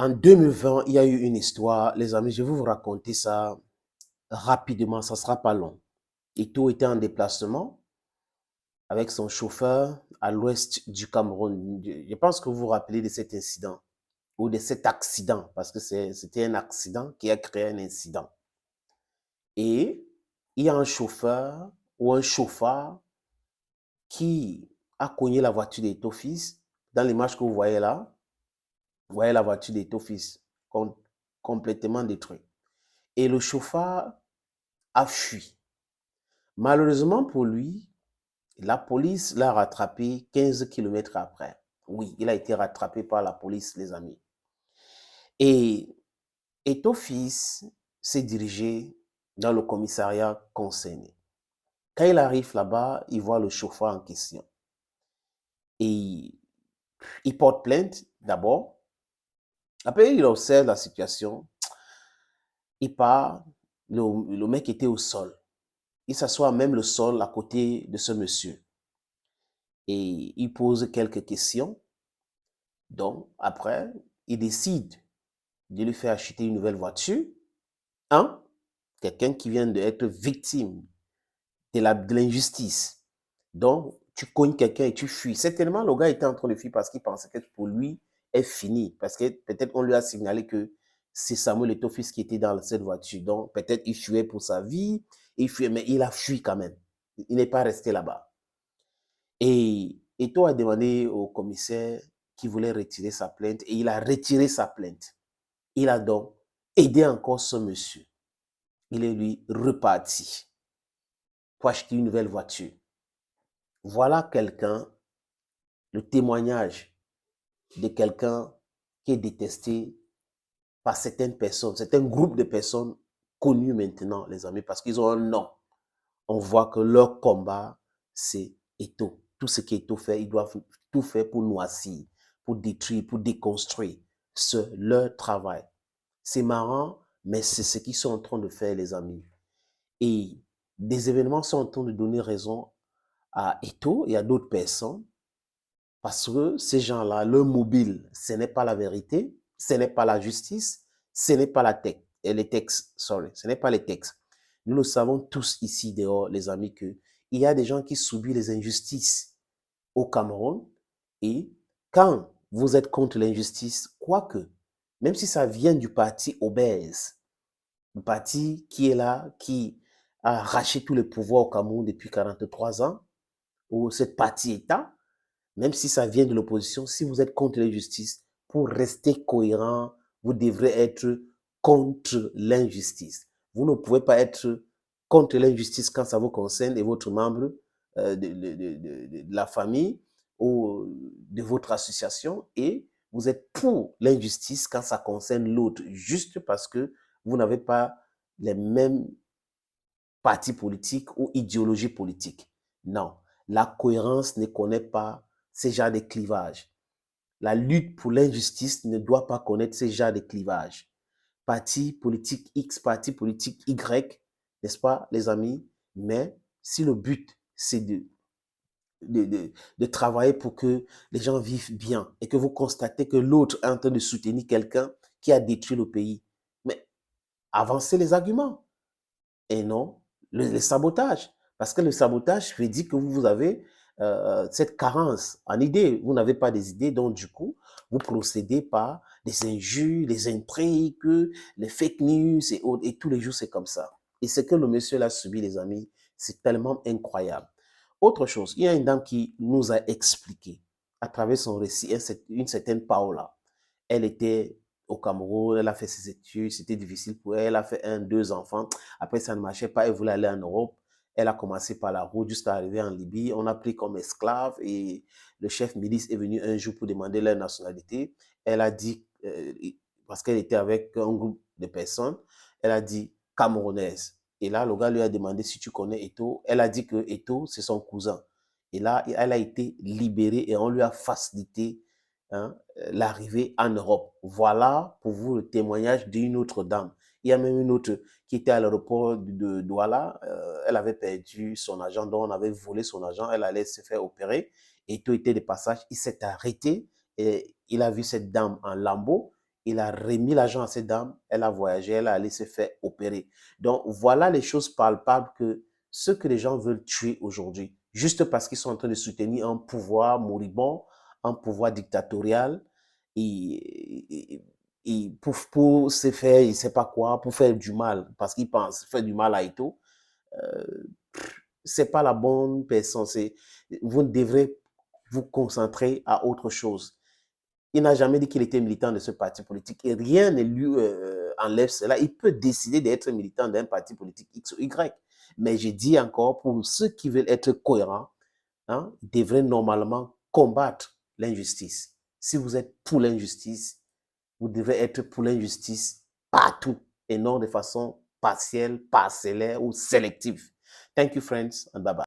En 2020, il y a eu une histoire. Les amis, je vais vous raconter ça rapidement. Ça ne sera pas long. Ito était en déplacement avec son chauffeur à l'ouest du Cameroun. Je pense que vous vous rappelez de cet incident ou de cet accident parce que c'était un accident qui a créé un incident. Et il y a un chauffeur ou un chauffeur qui a cogné la voiture d'Eto Fils. Dans l'image que vous voyez là, vous voyez la voiture d'Eto Fils complètement détruite. Et le chauffeur a fui. Malheureusement pour lui, la police l'a rattrapé 15 kilomètres après. Oui, il a été rattrapé par la police, les amis. Et Eto-Fils s'est dirigé dans le commissariat concerné. Quand il arrive là-bas, il voit le chauffeur en question. Et il porte plainte d'abord. Après, il observe la situation. Il part. Le mec était au sol. Il s'assoit même le sol à côté de ce monsieur. Et il pose quelques questions. Donc, après, il décide de lui faire acheter une nouvelle voiture. Un, quelqu'un qui vient d'être victime de l'injustice. Donc, tu cognes quelqu'un et tu fuis. Certainement, le gars était en train de fuir parce qu'il pensait que pour lui est fini. Parce que peut-être on lui a signalé que c'est Samuel Eto'o-Fils qui était dans cette voiture. Donc, peut-être il fuait pour sa vie. Il fuait, mais il a fui quand même. Il n'est pas resté là-bas. Et Eto'o a demandé au commissaire qui voulait retirer sa plainte et il a retiré sa plainte. Il a donc aidé encore ce monsieur. Il est lui reparti pour acheter une nouvelle voiture. Voilà quelqu'un, le témoignage de quelqu'un qui est détesté par certaines personnes, certains groupes de personnes connus maintenant, les amis, parce qu'ils ont un nom. On voit que leur combat, c'est Eto'o. Tout ce qu'Eto'o fait, ils doivent tout faire pour noircir, pour détruire, pour déconstruire. C'est leur travail. C'est marrant, mais c'est ce qu'ils sont en train de faire, les amis. Et des événements sont en train de donner raison à Eto'o et à d'autres personnes parce que ces gens-là, leur mobile, ce n'est pas la vérité, ce n'est pas la justice, ce n'est pas les textes, ce n'est pas les textes. Nous le savons tous ici dehors, les amis, qu'il y a des gens qui subissent les injustices au Cameroun et quand vous êtes contre l'injustice, quoique, même si ça vient du parti obèse, le parti qui est là, qui a arraché tout le pouvoir au Cameroun depuis 43 ans, ou cette parti-État, même si ça vient de l'opposition, si vous êtes contre l'injustice, pour rester cohérent, vous devrez être contre l'injustice. Vous ne pouvez pas être contre l'injustice quand ça vous concerne et votre membre de la famille ou de votre association et vous êtes pour l'injustice quand ça concerne l'autre, juste parce que vous n'avez pas les mêmes partis politiques ou idéologies politiques. Non, la cohérence ne connaît pas ces genres de clivages. La lutte pour l'injustice ne doit pas connaître ces genres de clivages. Parti politique X, parti politique Y, n'est-ce pas, les amis? Mais si le but, c'est de travailler pour que les gens vivent bien et que vous constatez que l'autre est en train de soutenir quelqu'un qui a détruit le pays, mais avancez les arguments et non le sabotage. Parce que le sabotage veut dire que vous avez cette carence en idées. Vous n'avez pas des idées, donc du coup, vous procédez par des injures, les intrigues, les fake news et autres. Et tous les jours, c'est comme ça. Et ce que le monsieur l'a subi, les amis, c'est tellement incroyable. Autre chose, il y a une dame qui nous a expliqué à travers son récit, une certaine Paola. Elle était au Cameroun, elle a fait ses études, c'était difficile pour elle, elle a fait un, deux enfants. Après, ça ne marchait pas, elle voulait aller en Europe. Elle a commencé par la route jusqu'à arriver en Libye. On a pris comme esclave et le chef milice est venu un jour pour demander leur nationalité. Elle a dit, parce qu'elle était avec un groupe de personnes, elle a dit camerounaise. Et là, le gars lui a demandé si tu connais Eto'o. Elle a dit que Eto'o, c'est son cousin. Et là, elle a été libérée et on lui a facilité hein, l'arrivée en Europe. Voilà pour vous le témoignage d'une autre dame. Il y a même une autre qui était à l'aéroport de Douala. Elle avait perdu son argent, donc on avait volé son argent. Elle allait se faire opérer. Et tout était de passage. Il s'est arrêté et il a vu cette dame en lambeau. il a remis l'argent à cette dame, elle a voyagé, elle a allé se faire opérer. Donc, voilà les choses palpables que ceux que les gens veulent tuer aujourd'hui, juste parce qu'ils sont en train de soutenir un pouvoir moribond, un pouvoir dictatorial, et pour se faire, il ne sait pas quoi, pour faire du mal, parce qu'ils pensent faire du mal à Ito, euh, c'est pas la bonne personne. Vous devrez vous concentrer à autre chose. Il n'a jamais dit qu'il était militant de ce parti politique et rien ne lui enlève cela. Il peut décider d'être militant d'un parti politique X ou Y. Mais je dis encore, pour ceux qui veulent être cohérents, hein, ils devraient normalement combattre l'injustice. Si vous êtes pour l'injustice, vous devez être pour l'injustice partout et non de façon partielle, parcellaire ou sélective. Thank you, friends, and bye-bye.